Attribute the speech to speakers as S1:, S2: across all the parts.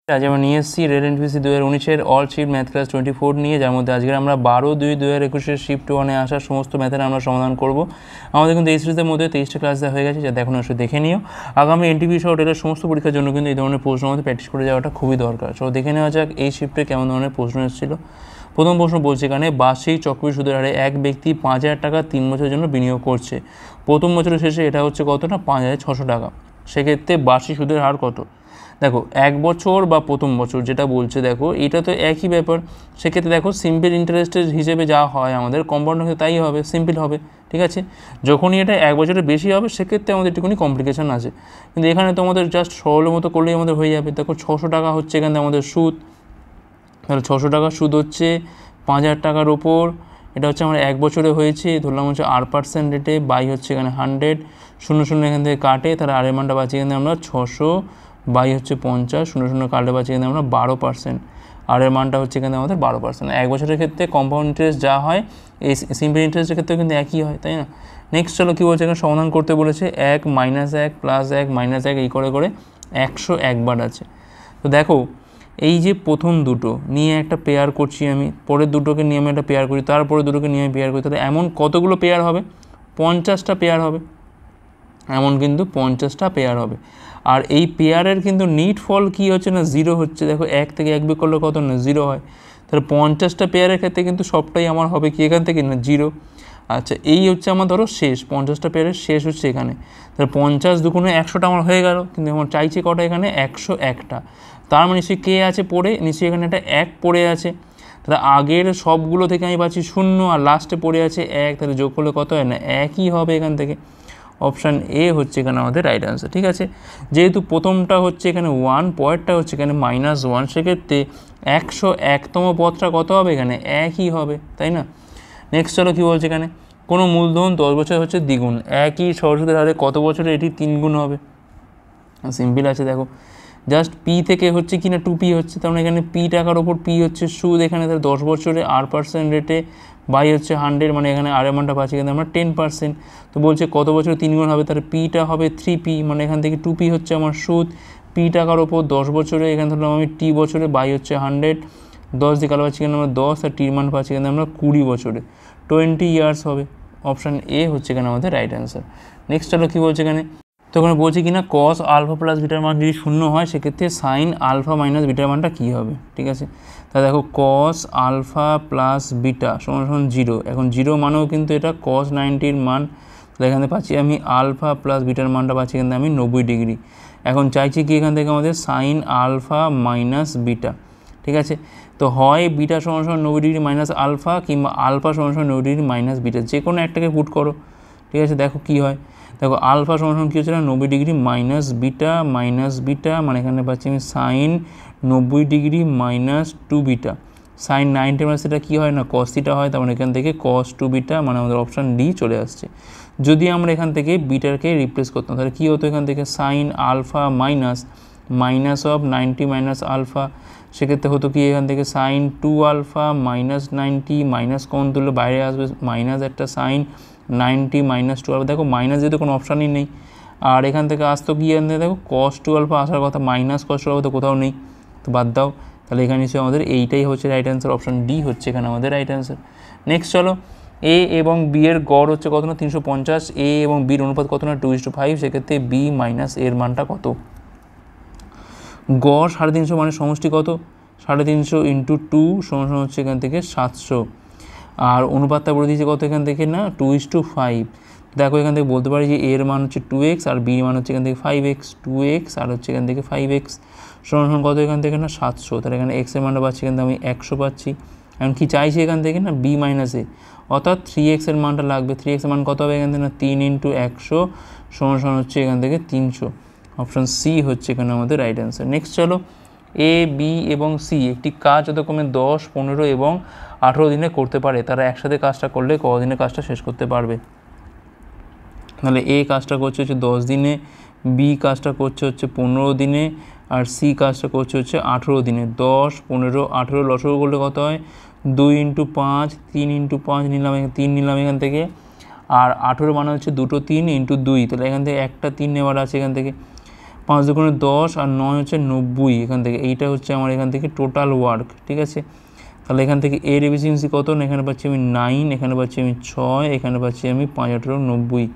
S1: আজ আমরা নিয়ে এসেছি রেড এনপিসি 2019-এর অল শিফট ম্যাথ ক্লাস 24 নিয়ে, যার মধ্যে আজকে আমরা 12/2/2021 শিফট 1-এ আসা সমস্ত ম্যাথের আমরা সমাধান করব। আমাদের কিন্তু এই সিরিজের মধ্যে 23টা ক্লাস দেওয়া হয়ে গেছে, যা দেখুন অবশ্যই দেখে নিও। আগামী এনটিপি সহ টেটের সমস্ত পরীক্ষার জন্য কিন্তু এই ধরনের প্রশ্ন আমাদের প্র্যাকটিস করে যাওয়াটা খুবই দরকার। সো দেখে নেওয়া যাক এই শিফটে কেমন ধরনের প্রশ্ন এসেছিল। প্রথম প্রশ্ন বলছে এখানে, বার্ষিক চক্রবৃদ্ধি সুদের হারে এক ব্যক্তি 5,000 টাকা 3 বছরের জন্য বিনিয়োগ করছে। প্রথম বছরের শেষে এটা হচ্ছে কত না 5,600 টাকা। সেক্ষেত্রে বার্ষিক সুদের হার কত? দেখো 1 বছর বা প্রথম বছর যেটা বলছে, দেখো এটা তো একই ব্যাপার। সেক্ষেত্রে দেখো সিম্পল ইন্টারেস্টের হিসেবে যা হয় আমাদের কম্পাউন্ড তাই হবে, সিম্পল হবে। ঠিক আছে, যখনই এটা 1 বছরের বেশি হবে সেক্ষেত্রে আমাদের একটুখানি কমপ্লিকেশান আছে, কিন্তু এখানে তো আমাদের জাস্ট সরল মতো করলেই আমাদের হয়ে যাবে। দেখো 600 টাকা হচ্ছে এখানে আমাদের সুদ, তাহলে 600 টাকা সুদ হচ্ছে 5,000 টাকার ওপর। এটা হচ্ছে আমার 1 বছরে হয়েছে, ধরলাম হচ্ছে R% রেটে, বাই হচ্ছে এখানে 100, 0 এখান থেকে কাটে, তাহলে আর এর মানটা পাচ্ছি এখানে আমরা 600, বাই হচ্ছে 50, 0 কাটলে পাচ্ছি এখানে আমরা 12%, আর এর মানটা হচ্ছে এখানে আমাদের 12%। 1 বছরের ক্ষেত্রে কম্পাউন্ড ইন্টারেস্ট যা হয় এই সিম্পল ইন্টারেস্টের ক্ষেত্রেও কিন্তু একই হয়, তাই না? নেক্সট চলো কী বলছে এখানে সমাধান করতে বলেছে। 1 - 1 + 1 - 1 এই করে 101 বার আছে। তো দেখো এই যে প্রথম দুটো নিয়ে একটা পেয়ার করছি আমি, পরের দুটোকে নিয়ে আমি একটা পেয়ার করি, তারপরে দুটোকে নিয়ে আমি পেয়ার করি, তাহলে এমন কতগুলো পেয়ার হবে? 50টা পেয়ার হবে, এমন কিন্তু 50টা পেয়ার হবে। আর এই পেয়ারের কিন্তু নিট ফল কী হচ্ছে না 0 হচ্ছে। দেখো 1 থেকে 1 বিয়োগ করলে কত না 0 হয়, তাহলে 50টা পেয়ারের ক্ষেত্রে কিন্তু সবটাই আমার হবে কি এখান থেকে না 0। আচ্ছা, এই হচ্ছে আমার ধরো শেষ 50টা পেয়ারের শেষ হচ্ছে এখানে, তাহলে 50 দুগুণে 100টা আমার হয়ে গেল, কিন্তু আমার চাইছে কটা এখানে 101টা। তার মানে নিশ্চয়ই কে আছে পড়ে, নিশ্চয়ই এখানে একটা 1 পড়ে আছে। তাহলে আগের সবগুলো থেকে আমি পাচ্ছি 0 আর লাস্টে পড়ে আছে 1, তাহলে যোগ করলে কত হয় না 1ই হবে এখান থেকে। অপশান এ হচ্ছে এখানে আমাদের রাইট অ্যান্সার। ঠিক আছে, যেহেতু প্রথমটা হচ্ছে এখানে 1, পরেরটা হচ্ছে এখানে -1, সেক্ষেত্রে 101তম পদটা কত হবে এখানে 1ই হবে, তাই না? নেক্সট চলো কী বলছে এখানে, কোনো মূলধন 10 বছর হচ্ছে দ্বিগুণ, একই সরস্বতীর হারে কত বছরে এটি 3 গুণ হবে? সিম্পল আছে, দেখো জাস্ট পি থেকে হচ্ছে কি না 2p হচ্ছে, তার মানে এখানে পি টাকার ওপর পি হচ্ছে সুদ, এখানে তাহলে 10 বছরে R% রেটে, বাই হচ্ছে 100, মানে এখানে আর এর মানটা পাচ্ছি কিন্তু আমরা 10%। তো বলছে কত বছরে 3 গুণ হবে, তাহলে পিটা হবে 3p, মানে এখান থেকে 2p হচ্ছে আমার সুদ, পি টাকার ওপর 10 বছরে, এখানে ধরলাম আমি টি বছরে, বাই হচ্ছে 100, 10 দিয়ে কালো পাচ্ছি কিন্তু আমরা 10, আর টির মান পাচ্ছি কিন্তু আমরা 20 বছরে, 20 ইয়ার্স হবে। অপশান এ হচ্ছে এখানে আমাদের রাইট অ্যান্সার। নেক্সট চলো কী বলছে এখানে, তো ওখানে বলছে কি না cos আলফা প্লাস বিটার মান যদি 0 হয় সেক্ষেত্রে সাইন আলফা মাইনাস বিটার মানটা কী হবে? ঠিক আছে, তাহলে দেখো cos আলফা প্লাস বিটা সমান 0। এখন 0 মানেও কিন্তু এটা cos 90-র মান, তাহলে এখানে পাচ্ছি আমি আলফা প্লাস বিটার মানটা পাচ্ছি এখানে আমি 90 ডিগ্রি। এখন চাইছি কি এখান থেকে আমাদের সাইন আলফা মাইনাস বিটা। ঠিক আছে, তো হয় বিটা সমান 90 ডিগ্রি মাইনাস আলফা, কিংবা আলফা সমান 90 ডিগ্রি মাইনাস বিটা, যে কোনো একটাকে পুট করো। ঠিক আছে, দেখো কী হয়, দেখো আলফা সমান কী হচ্ছে না 90 ডিগ্রি মাইনাস বিটা, মানে এখানে পাচ্ছি আমি sine 90 degree minus 2 beta, sine 90 মানে সেটা কী হয় না cos থিটা হয়, তার মানে এখান থেকে cos 2 বিটা, মানে আমাদের অপশান ডি চলে আসছে। যদি আমরা এখান থেকে বিটারকে রিপ্লেস করতাম তাহলে কী হতো, এখান থেকে sine alpha minus of 90 minus alpha, সেক্ষেত্রে হতো কি এখান থেকে sine 2 alpha minus 90, minus common তুললে বাইরে আসবে মাইনাস একটা সাইন 90 মাইনাস 2 আলফা। দেখো মাইনাস যেহেতু কোনো অপশানই নেই, আর এখান থেকে আসতো কি এখান থেকে দেখো cos 2 আলফা আসার কথা, মাইনাস cos 2 আলফা তো কোথাও নেই, তো বাদ দাও। তাহলে এখানে নিশ্চয়ই আমাদের এইটাই হচ্ছে রাইট অ্যান্সার, অপশান ডি হচ্ছে এখানে আমাদের রাইট অ্যান্সার। নেক্সট চলো, এ এবং বি এর গড় হচ্ছে কত না 350, এ এবং বির অনুপাত কত না 2:5, সেক্ষেত্রে বি মাইনাস এর মানটা কত? গড় 350 মানে সমষ্টি কত 350 × 2 সমান হচ্ছে এখান থেকে 700, আর অনুপাতটা বলে দিয়েছে কত এখান থেকে না 2:5। দেখো এখান থেকে বলতে পারি যে এর মান হচ্ছে 2x আর বির মান হচ্ছে এখান থেকে 5x, 2x আর হচ্ছে এখান থেকে 5x সমান কত এখান থেকে না 700, তাহলে এখানে x এর মানটা পাচ্ছি এখান থেকে আমি 100 পাচ্ছি। এখন কি চাইছি এখান থেকে না b মাইনাস এ, অর্থাৎ 3x এর মানটা লাগবে। 3x এর মান কত হবে এখান থেকে না 3 × 100 সমান হচ্ছে এখান থেকে 300। অপশান সি হচ্ছে এখানে আমাদের রাইট অ্যান্সার। নেক্সট চলো, এ বি এবং সি একটি কাজ যতক্ষণে 10, 15 এবং 18 দিনে করতে পারে, তারা একসাথে কাজটা করলে কদিনে কাজটা শেষ করতে পারবে? তাহলে এ কাজটা করছে হচ্ছে 10 দিনে, বি কাজটা করছে হচ্ছে 15 দিনে, আর সি কাজটা করছে হচ্ছে 18 দিনে। 10, 15, 18 লসগু করলে কত হয় 2 × 5, 3 × 5 নিলাম, 3 নিলাম এখান থেকে, আর 18 মানে হচ্ছে দুটো 3 × 2, তাহলে এখান থেকে একটা 3 নেওয়ার আছে এখান থেকে, 5 দুগুণে 10 আর 9 হচ্ছে 90 এখান থেকে। এইটা হচ্ছে আমার এখান থেকে টোটাল ওয়ার্ক, ঠিক আছে। তাহলে এখান থেকে এর এফিসিয়েন্সি কত না, এখানে পাচ্ছি আমি 9, এখানে পাচ্ছি আমি 6, এখানে পাচ্ছি আমি 5 × 18 90।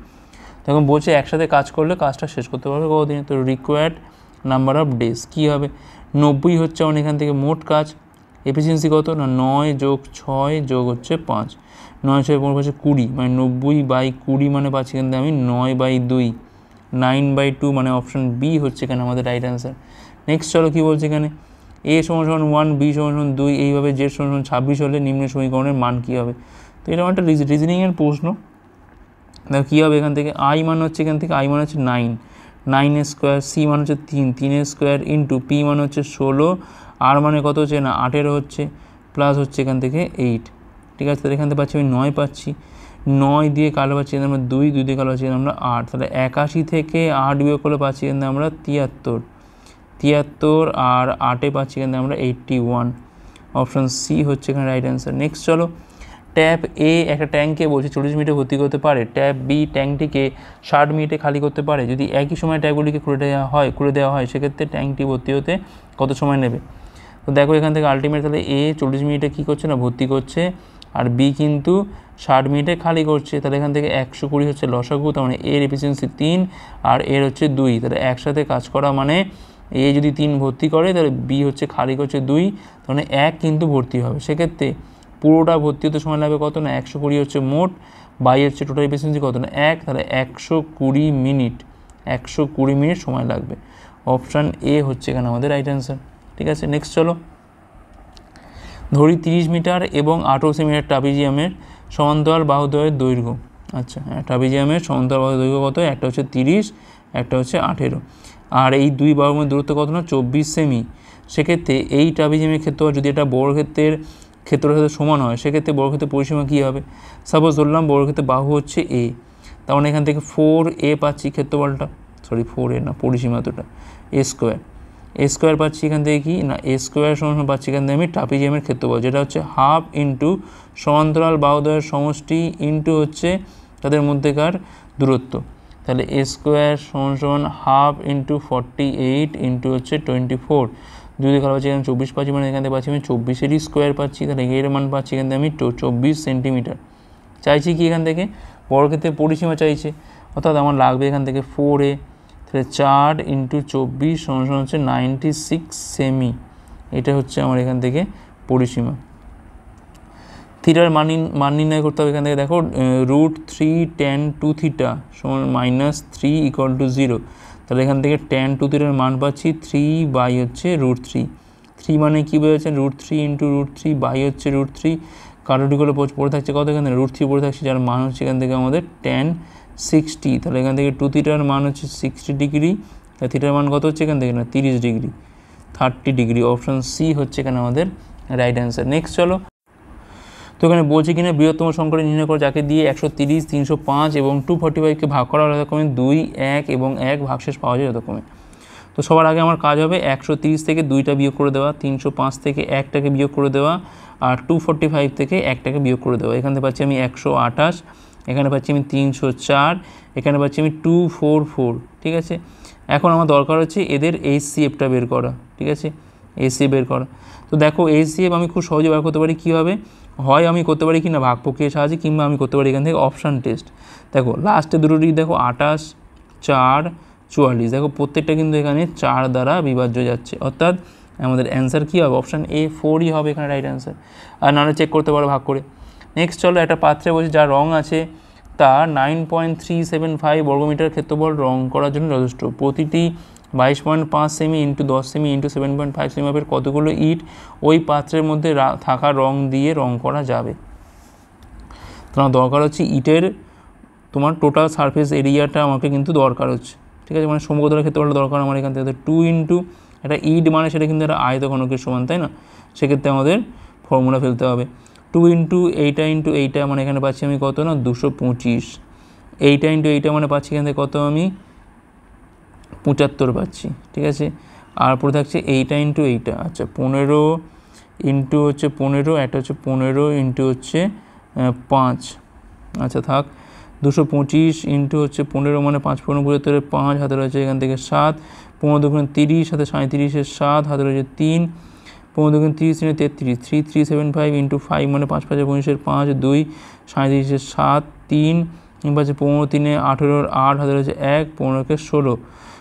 S1: তখন বলছে একসাথে কাজ করলে কাজটা শেষ করতে পারবে কতদিনে। তো রিকোয়ার্ড নাম্বার অফ ডেজ কী হবে, 90 হচ্ছে আমার এখান থেকে মোট কাজ। এফিসিয়েন্সি কত না 9 + 6 + হচ্ছে 5, 9 6 পাচ্ছে 20, মানে 90/20 মানে পাচ্ছি কিন্তু আমি 9/2, 9/2 মানে অপশান বি হচ্ছে এখানে আমাদের রাইট অ্যান্সার। নেক্সট চলো কী বলছে এখানে, a = 1, b = 2, এইভাবে z = 26 হলে নিম্ন সমীকরণের মান কী হবে। তো এটা একটা রিজনিংয়ের প্রশ্ন। দেখো কী হবে এখান থেকে, i মান হচ্ছে এখান থেকে i মান হচ্ছে 9, 9 স্কোয়ার, c মান হচ্ছে 3, 3 স্কোয়ার ইন্টু p মান হচ্ছে 16, r মানে কত হচ্ছে না 18 হচ্ছে, প্লাস হচ্ছে এখান থেকে 8, ঠিক আছে। তাহলে এখান থেকে পাচ্ছি আমি 9 পাচ্ছি, 9 দিয়ে কালো পাচ্ছি আমরা 2, 2 দিয়ে কালো পাচ্ছি আমরা 8, তাহলে 81 থেকে 8 বিয়োগ করলে পাচ্ছি কিন্তু আমরা 73, 73 আর 8-এ পাচ্ছি কিন্তু আমরা 81, অপশান সি হচ্ছে এখানে রাইট অ্যান্সার। নেক্সট চলো, ট্যাপ এ একটা ট্যাঙ্কে বলছে 40 মিনিটে ভর্তি করতে পারে, ট্যাপ বি ট্যাঙ্কটিকে 60 মিনিটে খালি করতে পারে। যদি একই সময় ট্যাপগুলিকে খুলে দেওয়া হয় সেক্ষেত্রে ট্যাঙ্কটি ভর্তি হতে কত সময় নেবে। তো দেখো এখান থেকে আলটিমেট তাহলে এ 40 মিনিটে কী করছে না ভর্তি করছে, আর বি কিন্তু 60 মিনিটে খালি করছে। তাহলে এখান থেকে 120 হচ্ছে লসাগু, তার মানে এর এফিসিয়েন্সি 3 আর এর হচ্ছে 2, তাহলে একসাথে কাজ করা মানে এ যদি 3 ভর্তি করে তাহলে বি হচ্ছে খালি করছে 2, তাহলে 1 কিন্তু ভর্তি হবে। সেক্ষেত্রে পুরোটা ভর্তি হতে সময় লাগবে কত না 120 হচ্ছে মোট, বাই হচ্ছে টোটাল এফিসিয়েন্সি কত না 1, তাহলে 120 মিনিট, 120 মিনিট সময় লাগবে। অপশান এ হচ্ছে এখানে আমাদের রাইট অ্যান্সার, ঠিক আছে। নেক্সট চলো, ধরি 30 মিটার এবং 28 সেমিটার ট্রাপিজিয়ামের সমান্তরাল বাহুদ্বয়ের দৈর্ঘ্য। আচ্ছা হ্যাঁ, ট্রাপিজিয়ামের সমান্তরাল বাহুর দৈর্ঘ্য কত, একটা হচ্ছে 30, একটা হচ্ছে 18, আর এই দুই বাহুর মধ্যে দূরত্ব কত না 24 সেমি। সেক্ষেত্রে এই ট্রাপিজিয়ামের ক্ষেত্রে যদি এটা বর্গক্ষেত্রের ক্ষেত্রের সাথে সমান হয় সেক্ষেত্রে বর্গক্ষেত্রের পরিসীমা কী হবে। সাপোজ ধরলাম বর্গক্ষেত্রের বাহু হচ্ছে এ, তার মানে এখান থেকে 4a পাচ্ছি ক্ষেত্রফলটা, 4a না পরিসীমা তোটা a স্কোয়ার পাচ্ছি এখান থেকে কি না a স্কোয়ার সমান পাচ্ছি এখান থেকে আমি ট্রাপিজিয়ামের ক্ষেত্রফল, যেটা হচ্ছে হাফ ইন্টু সমান্তরাল বাহুদ্বয়ের সমষ্টি ইন্টু হচ্ছে তাদের মধ্যেকার দূরত্ব। তাহলে a স্কোয়ার সমান হাফ ইন্টু 48 ইন্টু হচ্ছে 24, যদি কারো পাচ্ছি এখানে 24 পাচ্ছি, মানে এখান থেকে পাচ্ছি আমি 24-এরই স্কোয়ার পাচ্ছি, তাহলে এর মান পাচ্ছি এখান থেকে আমি 24 সেন্টিমিটার। চাইছি কি এখান থেকে বর্গক্ষেত্রের পরিসীমা চাইছে, অর্থাৎ আমার লাগবে এখান থেকে 4a, তাহলে 4 ইন্টু 24 সমান হচ্ছে 96 সেমি, এটা হচ্ছে আমার এখান থেকে পরিসীমা। থিটার মান নির্ণয় করতে হবে। এখান থেকে দেখো √3 tan 2 থিটা সমান -3 = 0, তাহলে এখান থেকে tan 2 থিটার মান পাচ্ছি 3 বাই হচ্ছে √3, 3 মানে কী বোঝাচ্ছে √3 ইন্টু √3 বাই হচ্ছে √3, কারোটিগুলো পড়ে থাকছে কত এখানে √3 পড়ে থাকছে, যার মান হচ্ছে এখান থেকে আমাদের tan 60, তাহলে এখান থেকে 2 থিটার মান হচ্ছে 60 ডিগ্রি, তাহলে থিটার মান কত হচ্ছে এখান থেকে না 30 ডিগ্রি, 30 ডিগ্রি। অপশান সি হচ্ছে এখানে আমাদের রাইট অ্যান্সার। নেক্সট চলো, তো এখানে বলছে কিনা বৃহত্তম সংখ্যাটি নির্ণয় করে যাকে দিয়ে 130, 305 এবং 245কে ভাগ করা হয় যথাক্রমে 2, 1 এবং 1 ভাগশেষ পাওয়া যায় যথাক্রমে। তো সবার আগে আমার কাজ হবে 130 থেকে 2টা বিয়োগ করে দেওয়া, 305 থেকে 1টাকে বিয়োগ করে দেওয়া, আর 245 থেকে 1টাকে বিয়োগ করে দেওয়া। এখানে পাচ্ছি আমি 128, এখানে পাচ্ছি আমি 304, এখানে পাচ্ছি আমি 244, ঠিক আছে। এখন আমার দরকার হচ্ছে এদের HCFটা বের করা, ঠিক আছে, HCF বের করা। তো দেখো HCF আমি খুব সহজে বের করতে পারি কীভাবে, হয় আমি করতে পারি কি না ভাগ প্রক্রিয়ার সাহায্যে, কিংবা আমি করতে পারি এখান থেকে অপশান টেস্ট। দেখো লাস্টে দুটোটি দেখো 28, 4, 44, দেখো প্রত্যেকটা কিন্তু এখানে 4 দ্বারা বিভাজ্য যাচ্ছে, অর্থাৎ আমাদের অ্যান্সার কী হবে অপশান A 4ই হবে এখানে রাইট অ্যান্সার। আর নাহলে চেক করতে পারো ভাগ করে। নেক্সট চলো, একটা পাত্রে বলছে যার রং আছে তা 9.375 বর্গমিটার ক্ষেত্রফল রং করার জন্য যথেষ্ট। প্রতিটি 22.5 cm into 10 cm into 7.5 semi মাপের কতগুলো ইট ওই পাত্রের মধ্যে থাকা রং দিয়ে রং করা যাবে। তোমার দরকার হচ্ছে ইটের তোমার টোটাল সারফেস এরিয়াটা আমাকে কিন্তু দরকার হচ্ছে, ঠিক আছে, মানে সমগ্র ক্ষেত্রফলটা দরকার আমার এখান থেকে। 2 ইন্টু একটা ইট মানে সেটা কিন্তু একটা আয়তঘনকের সমান, তাই না, সেক্ষেত্রে আমাদের ফর্মুলা ফেলতে হবে। 2 ইন্টু এইটা ইন্টু এইটা মানে এখানে পাচ্ছি আমি কত না 225, এইটা ইন্টু এইটা মানে পাচ্ছি এখান থেকে কত আমি 75 পাচ্ছি, ঠিক আছে। আর পরে থাকছে এইটা ইন্টু এইটা, আচ্ছা 15 ইন্টু হচ্ছে 15, একটা হচ্ছে 15 ইন্টু হচ্ছে 5, আচ্ছা থাক 225 ইন্টু হচ্ছে 15 মানে 5 15 75, 5 হাতে রয়েছে এখান থেকে 7, 15 দুগুণে 30, সাথে 37-এর 7, হাতে রয়েছে 3, 15 দুগুণে 30, 33, 3375 ইন্টু 5 মানে 5 5 19-এর 5, 2, 37-এর 7, 3, পাচ্ছি 15 3 18-এর 8, হাতে রয়েছে 1, 15-কে 16।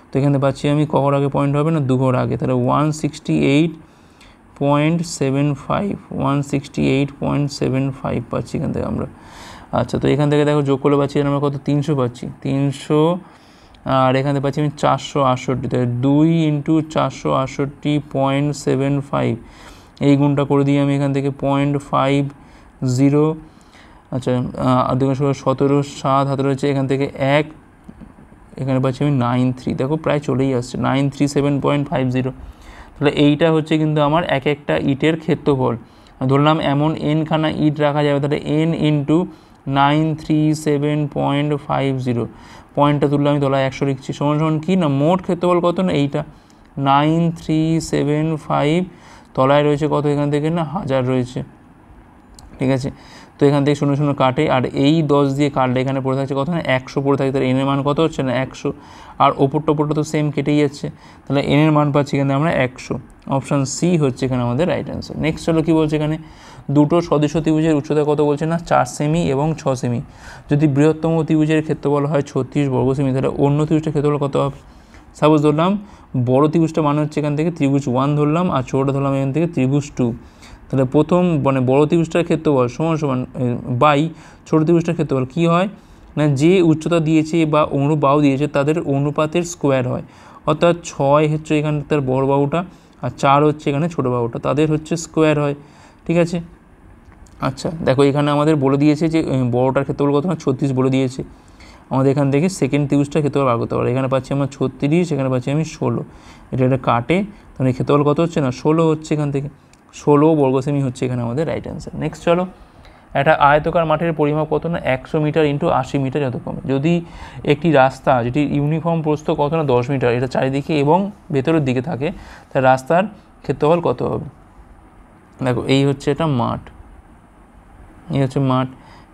S1: তো এখানে পাচ্ছি আমি কখন আগে পয়েন্ট হবে না 2 ঘর আগে, তাহলে 168.75 পাচ্ছি এখান থেকে আমরা। আচ্ছা, তো এখান থেকে দেখো যোগ করলে পাচ্ছি আমরা কত 300 পাচ্ছি, 300, আর এখানে পাচ্ছি আমি 468, তাহলে 2 ইন্টু 468.75 এই গুণটা করে দিই আমি এখান থেকে 0.50। আচ্ছা, আর দেখুন 17, 7, হাতে রয়েছে এখান থেকে 1, এখানে পাচ্ছি আমি 93, দেখো প্রায় চলেই আসছে 937.50। তাহলে এইটা হচ্ছে কিন্তু আমার এক একটা ইটের ক্ষেত্রফল। ধরলাম এমন n খানা ইট রাখা যাবে, তাহলে n ইন্টু 937.50, পয়েন্টটা তুললে আমি তলায় 100 লিখছি, সমান সমান কি না মোট ক্ষেত্রফল কত না এইটা 9375, তলায় রয়েছে কত এখান থেকে না 1000 রয়েছে, ঠিক আছে। তো এখান থেকে 0 0 কাটে, আর এই 10 দিয়ে কাটলে এখানে পড়ে থাকছে কত না 100 পড়ে থাকে, তাহলে n এর মান কত হচ্ছে না 100, আর ওপরটা তো সেম কেটেই যাচ্ছে, তাহলে n এর মান পাচ্ছি এখানে আমরা 100। অপশান সি হচ্ছে এখানে আমাদের রাইট অ্যান্সার। নেক্সট চলো কী বলছে এখানে, দুটো সদৃশ ত্রিভুজের উচ্চতা কত বলছে না 4 সেমি এবং 6 সেমি। যদি বৃহত্তম ত্রিভুজের ক্ষেত্রফল হয় 36 বর্গ সেমি, তাহলে অন্য ত্রিভুজটার ক্ষেত্রফল কত হবে? সাপোজ ধরলাম বড় ত্রিভুজটা মানে হচ্ছে এখান থেকে ত্রিভুজ 1 ধরলাম, আর ছোটোটা ধরলাম এখান থেকে ত্রিভুজ 2। তাহলে প্রথম মানে বড় ত্রিভুজটার ক্ষেত্রফল সমান সমান বাই ছোটো ত্রিভুজটার ক্ষেত্রফল কী হয় না, যে উচ্চতা দিয়েছে বা অনুরূপ বাহু দিয়েছে তাদের অনুপাতের স্কোয়ার হয়, অর্থাৎ 6 হচ্ছে এখানে তার বড় বাহুটা, আর 4 হচ্ছে এখানে ছোটো বাহুটা, তাদের হচ্ছে স্কোয়ার হয়, ঠিক আছে। আচ্ছা দেখো এখানে আমাদের বলে দিয়েছে যে বড়টার ক্ষেত্রফল কত না 36 বলে দিয়েছে, আমাদের এখান থেকে সেকেন্ড ত্রিভুজটার ক্ষেত্রফল বার করতে পারে। এখানে পাচ্ছি আমরা 36, এখানে পাচ্ছি আমি 16, এটা কাটে, তাহলে ক্ষেত্রফল কত হচ্ছে না 16 হচ্ছে, এখান থেকে 16 বর্গ সেমি হচ্ছে এখানে আমাদের রাইট অ্যান্সার। নেক্সট চলো, একটা আয়তকার মাঠের পরিমাপ কত না 100 মিটার ইন্টু 80 মিটার যত কমে। যদি একটি রাস্তা যেটি ইউনিফর্ম প্রস্থ কত না 10 মিটার, এটা চারিদিকে এবং ভেতরের দিকে থাকে, তাই রাস্তার ক্ষেত্রফল কত হবে? দেখো এই হচ্ছে এটা মাঠ, এই হচ্ছে মাঠ,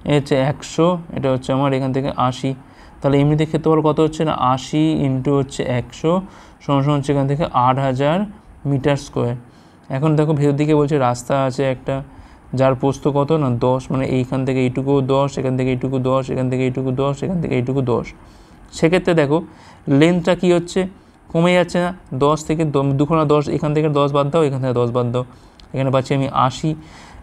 S1: এই হচ্ছে 100, এটা হচ্ছে আমার এখান থেকে 80, তাহলে এমনিতে ক্ষেত্রফল কত হচ্ছে না 80 ইন্টু হচ্ছে 100 সমান হচ্ছে এখান থেকে 8000 মিটার স্কোয়ার। এখন দেখো ভেতর দিকে বলছে রাস্তা আছে একটা, যার প্রস্থ কত না 10, মানে এইখান থেকে এইটুকু 10, এখান থেকে এইটুকু 10, এখান থেকে এইটুকু 10, এখান থেকে এইটুকু 10। সেক্ষেত্রে দেখো লেন্থটা কী হচ্ছে, কমে যাচ্ছে না, 10 থেকে 2×10, এখান থেকে 10 বাদ দাও, এখান থেকে 10 বাদ দাও, এখানে পাচ্ছি আমি 80।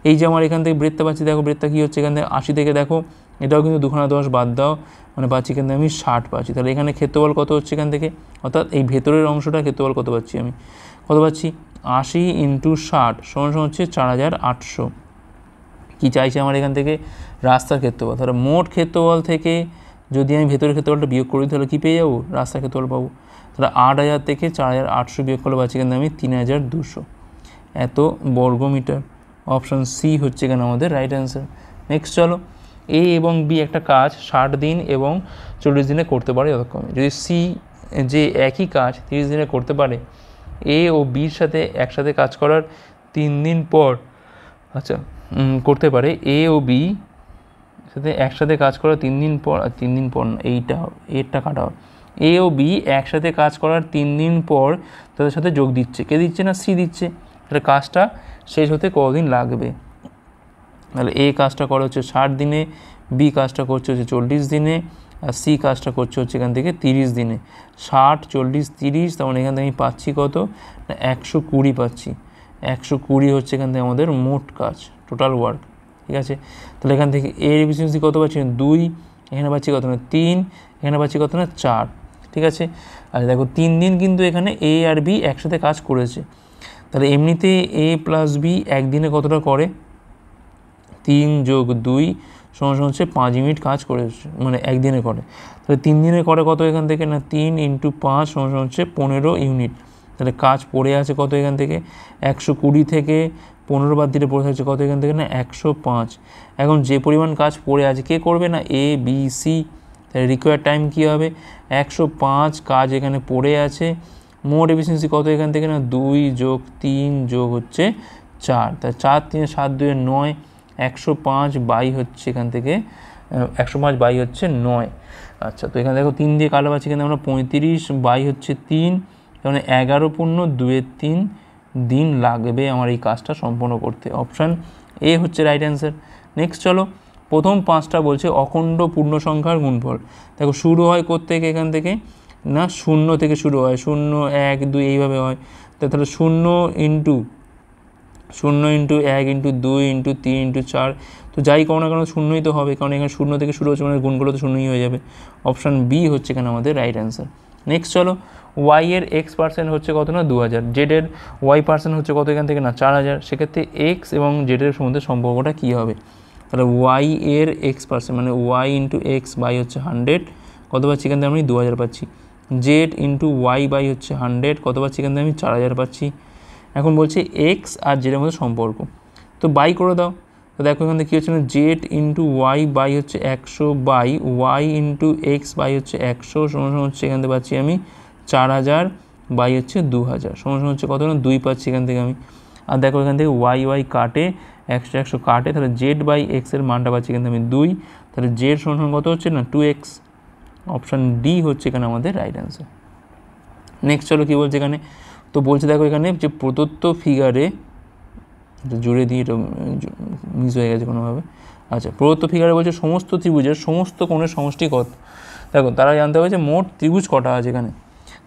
S1: এই যে আমার এখান থেকে বৃত্তটা পাচ্ছি, দেখো বৃত্তটা কী হচ্ছে এখান থেকে 80 থেকে দেখো এটাও কিন্তু 2×10 বাদ দাও, মানে পাচ্ছি এখান থেকে আমি 60 পাচ্ছি। তাহলে এখানে ক্ষেত্রফল কত হচ্ছে এখান থেকে, অর্থাৎ এই ভেতরের অংশটা ক্ষেত্রফল কত পাচ্ছি আমি, কত পাচ্ছি 80 ইন্টু 60 সমান হচ্ছে 4800। কী চাইছে আমার এখান থেকে রাস্তার ক্ষেত্রফল, তাহলে মোট ক্ষেত্রফল থেকে যদি আমি ভেতরের ক্ষেত্রফলটা বিয়োগ করি তাহলে কী পেয়ে যাবো, রাস্তার ক্ষেত্রফল পাবো। তাহলে 8000 থেকে 4800 বিয়োগ করলে পাচ্ছি এখানে আমি 3200 এত বর্গমিটার। অপশান সি হচ্ছে এখানে আমাদের রাইট অ্যান্সার। নেক্সট চলো, এ এবং বি একটা কাজ 60 দিন এবং 40 দিনে করতে পারে যথাক্রমে। যদি সি যে একই কাজ 30 দিনে করতে পারে, এ ও বির সাথে একসাথে কাজ করার 3 দিন পর, আচ্ছা করতে পারে এ ও বি সাথে একসাথে কাজ করার 3 দিন পর, আর 3 দিন পর এইটা এরটা কাটা হবে, এ ও বি একসাথে কাজ করার 3 দিন পর তাদের সাথে যোগ দিচ্ছে, কে দিচ্ছে না সি দিচ্ছে, তাহলে কাজটা শেষ হতে কতদিন লাগবে? তাহলে এ কাজটা করা হচ্ছে 60 দিনে, বি কাজটা করছে হচ্ছে 40 দিনে, আর সি কাজটা করছে হচ্ছে এখান থেকে 30 দিনে। 60 40 30, তার মানে এখান থেকে আমি পাচ্ছি কত না 120 পাচ্ছি, 120 হচ্ছে এখান থেকে আমাদের মোট কাজ, টোটাল ওয়ার্ক, ঠিক আছে। তাহলে এখান থেকে এর এফিসিয়েন্সি কত পাচ্ছি 2, এখানে পাচ্ছি কত না 3, এখানে পাচ্ছি কত না 4, ঠিক আছে। আর দেখো 3 দিন কিন্তু এখানে এ আর বি একসাথে কাজ করেছে, তাহলে এমনিতে এ প্লাস বি একদিনে কতটা করে, 3 যোগ 2 সমান হচ্ছে 5 ইউনিট কাজ করেছে, মানে একদিনে করে। তাহলে 3 দিনে করে কত এখান থেকে না 3 × 5 সমান হচ্ছে 15 ইউনিট। তাহলে কাজ পড়ে আছে কত এখান থেকে 120 থেকে 15 বাদ দিলে পড়ে থাকছে কত এখান থেকে না 105। এখন যে পরিমাণ কাজ পড়ে আছে কে করবে না এ বি সি, তাহলে রিকোয়ার্ড টাইম কী হবে 105 কাজ এখানে পড়ে আছে। মোট এফিসিয়েন্সি কত এখান থেকে না 2 যোগ 3 যোগ হচ্ছে 4, তাহলে 4 3 7 2 9, 105 বাই হচ্ছে এখান থেকে 105 বাই হচ্ছে 9। আচ্ছা তো এখানে দেখো 3 দিয়ে কালো পাচ্ছি, এখানে আমরা 35 বাই হচ্ছে 3, যেমন 11×2=3 দিন লাগবে আমার এই কাজটা সম্পন্ন করতে। অপশান এ হচ্ছে রাইট অ্যান্সার। নেক্সট চলো, প্রথম 5টা বলছে অখণ্ড পূর্ণ সংখ্যার গুণফল। দেখো শুরু হয় কোত্থেকে, এখান থেকে না 0 থেকে শুরু হয়, 0 1 2 এইভাবে হয়। তাহলে 0 ইন্টু 1 ইন্টু 2 ইন্টু 3 ইন্টু 4, তো যাই করো না কেন শূন্যই তো হবে, কারণ এখানে 0 থেকে শুরু হচ্ছে মানে গুণগুলো তো শূন্যই হয়ে যাবে। অপশান বি হচ্ছে এখানে আমাদের রাইট অ্যান্সার। নেক্সট চলো, ওয়াই এর x% হচ্ছে কত না 2000, জেডের y% হচ্ছে কত এখান থেকে না 4000, সেক্ষেত্রে এক্স এবং জেডের মধ্যে সম্পর্কটা কী হবে? তাহলে ওয়াই এর x% মানে ওয়াই ইন্টু এক্স বাই হচ্ছে 100, কত পাচ্ছি এখান থেকে আমি 2000 পাচ্ছি। জেড ইন্টু ওয়াই বাই হচ্ছে 100, কত পাচ্ছি এখান থেকে আমি 4000 পাচ্ছি। এখন বলছে এক্স আর জেডের মধ্যে সম্পর্ক, তো বাই করে দাও। তো দেখো এখান থেকে কী হচ্ছে না জেড ইন্টু ওয়াই বাই হচ্ছে 100 by y into x by হচ্ছে 100 সমান হচ্ছে এখান থেকে পাচ্ছি আমি 4000 বাই হচ্ছে 2000 সমান হচ্ছে কত না 2 পাচ্ছি এখান থেকে আমি। আর দেখো এখান থেকে ওয়াই কাটে, 100 কাটে, তাহলে জেড বাই এক্সের মানটা পাচ্ছি এখান থেকে আমি 2, তাহলে জেড সমান কত হচ্ছে না 2x। অপশান ডি হচ্ছে এখানে আমাদের রাইট অ্যান্সার। নেক্সট চলো কী বলছে এখানে, তো বলছে দেখো এখানে যে প্রদত্ত ফিগারে, জুড়ে দিয়ে এটা মিস হয়ে গেছে কোনোভাবে। আচ্ছা, প্রদত্ত ফিগারে বলছে সমস্ত ত্রিভুজের সমস্ত কোণের সমষ্টি কত। দেখো তারা জানতে হবে যে মোট ত্রিভুজ কটা আছে এখানে।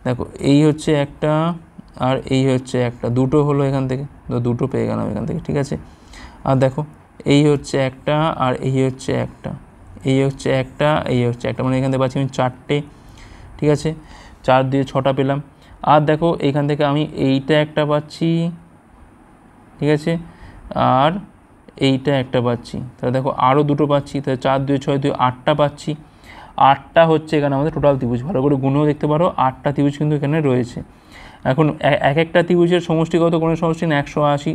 S1: দেখো এই হচ্ছে একটা আর এই হচ্ছে একটা, দুটো হলো এখান থেকে, তো দুটো পেয়ে গেলাম এখান থেকে, ঠিক আছে। আর দেখো এই হচ্ছে একটা আর এই হচ্ছে একটা, এই হচ্ছে একটা, এই হচ্ছে একটা, মানে এখান থেকে পাচ্ছি আমি 4টে, ঠিক আছে, 4 দিয়ে 6টা পেলাম। আর দেখো এইখান থেকে আমি এইটা একটা পাচ্ছি, ঠিক আছে, আর এইটা একটা পাচ্ছি, তাহলে দেখো আরও দুটো পাচ্ছি, তাহলে 4 2 6 2 8টা পাচ্ছি। 8টা হচ্ছে এখানে আমাদের টোটাল ত্রিভুজ, ভালো করে গুণেও দেখতে পারো 8টা ত্রিভুজ কিন্তু এখানে রয়েছে। এখন এক একটা ত্রিভুজের সমষ্টি কত, কোনো সমষ্টি না 180,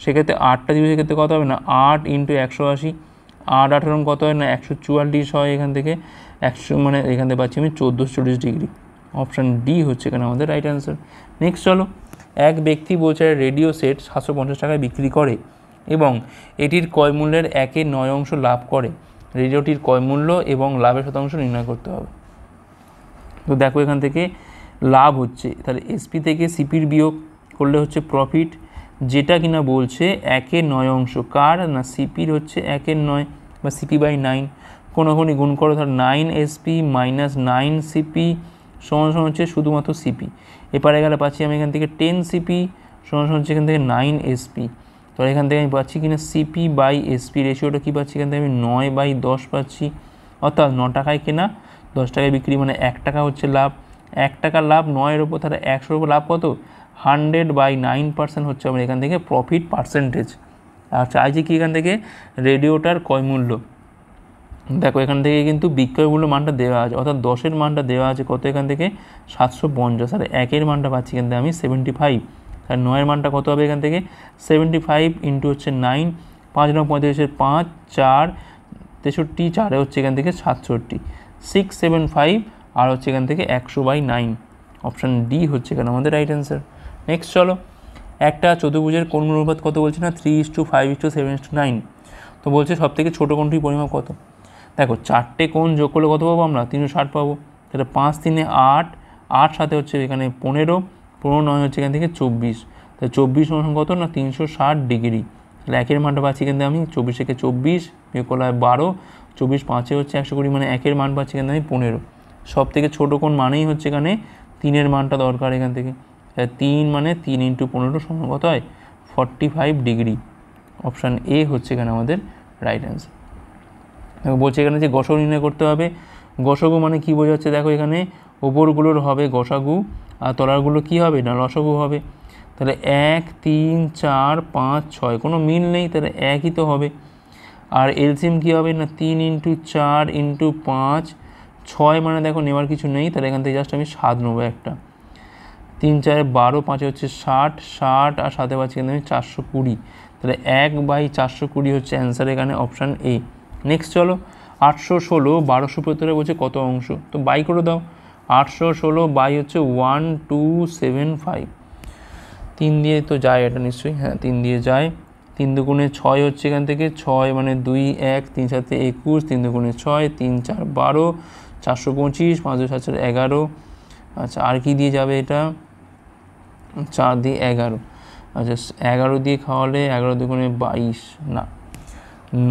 S1: সেক্ষেত্রে 8টা ত্রিভুজের ক্ষেত্রে কত হবে না 8 ইন্টু 180, 8 18 কত হয় না 144 হয় এখান থেকে 100, মানে এখান থেকে পাচ্ছি আমি 1440 ডিগ্রি। অপশান ডি হচ্ছে এখানে আমাদের রাইট অ্যান্সার। নেক্সট চলো, এক ব্যক্তি বলছে রেডিও সেট 750 টাকায় বিক্রি করে এবং এটির ক্রয় মূল্যের 1/9 লাভ করে। রেডিওটির ক্রয় মূল্য এবং লাভের শতাংশ নির্ণয় করতে হবে। তো দেখো এখান থেকে লাভ হচ্ছে, তাহলে এসপি থেকে সিপির বিয়োগ করলে হচ্ছে প্রফিট, যেটা কিনা বলছে 1/9, কার না সিপির হচ্ছে 1/9 বা সিপি বাই 9, কোনোখানি গুণ করো, ধর 9SP মাইনাস 9CP সমান হচ্ছে শুধুমাত্র সিপি। এপারে গেলে পাচ্ছি আমি এখান থেকে 10CP সমান হচ্ছে এখান থেকে 9SP, তো এখান থেকে আমি পাচ্ছি কিনা সিপি বাই এসপি রেশিওটা কী পাচ্ছি এখান থেকে আমি 9/10 পাচ্ছি, অর্থাৎ 9 টাকায় কেনা 10 টাকায় বিক্রি, মানে 1 টাকা হচ্ছে লাভ। 1 টাকা লাভ 9-এর ওপর, তাহলে 100-এর ওপর লাভ কত 100/9% হচ্ছে আমার এখান থেকে প্রফিট পার্সেন্টেজ। আর চাইছি কি এখান থেকে রেডিওটার ক্রয় মূল্য, দেখো এখান থেকে কিন্তু বিক্রয় মূল্য মানটা দেওয়া আছে, অর্থাৎ 10-এর মানটা দেওয়া আছে কত এখান থেকে 750, আর 1-এর মানটা পাচ্ছি এখান থেকে আমি 75, আর 9-এর মানটা কত হবে এখান থেকে 75 ইন্টু হচ্ছে 9, 5 9 35 5 4 63, 4-এ হচ্ছে এখান থেকে 67, 675 আর হচ্ছে এখান থেকে 100/9। অপশান ডি হচ্ছে এখানে আমাদের রাইট অ্যান্সার। নেক্সট চলো, একটা চতুর্ভুজের কোণ অনুপাত কত বলছে না 3:5:7:9, তো বলছে সব থেকে ছোটো কোণটির পরিমাপ কত। দেখো 4টে কোণ যোগ করলে কত পাবো আমরা 360 পাবো, তাহলে 5 3 8, 8 সাথে হচ্ছে এখানে 15, 15 9 হচ্ছে এখান থেকে 24, তাহলে 24 সমান কত না 360 ডিগ্রি, তাহলে 1-এর মানটা পাচ্ছি কিন্তু আমি 24 থেকে 24 বিয়োগ করলে 12, 24 5-এ হচ্ছে 120, মানে 1-এর মান পাচ্ছি কিন্তু আমি 15। সব থেকে ছোটো কোণ মানেই হচ্ছে এখানে 3-এর মানটা দরকার এখান থেকে, 3 মানে 3 ইন্টু 15 সমান কত হয় 45 ডিগ্রি। অপশান এ হচ্ছে এখানে আমাদের রাইট অ্যান্সার। দেখো বলছে এখানে যে গসাগু নির্ণয় করতে হবে, গসাগু মানে কী বোঝাচ্ছে, দেখো এখানে ওপরগুলোর হবে গসাগু আর তলারগুলো কী হবে না লসাগু হবে, তাহলে 1 3 4 5 6 কোনো মিল নেই, তাহলে একই তো হবে। আর এলসিএম কী হবে না 3 ইন্টু 4 ইন্টু 5 6, মানে দেখো নেওয়ার কিছু নেই, তাহলে এখান থেকে জাস্ট আমি 7 নেবো একটা, 3 4 12, 5 হচ্ছে 60 60 আর 7-এ পাচ্ছি কিন্তু আমি 420, তাহলে 1/420 হচ্ছে অ্যান্সার এখানে অপশান এ। নেক্সট চলো, 816 1275 বলছে কত অংশ, তো বাই করে দাও। 816 বাই হচ্ছে 1275, 3 দিয়ে তো যায় এটা নিশ্চয়ই, হ্যাঁ 3 দিয়ে যায়, 3 দুগুণে 6 হচ্ছে এখান থেকে 6 মানে 2 1 3 7 21, 3 দুগুণে 6 3 4 12, 425, 5 2 7 11, আচ্ছা আর কি দিয়ে যাবে এটা 4 দিয়ে 11, আচ্ছা 11 দিয়ে খাওয়ালে 11 দুগুণে 22, না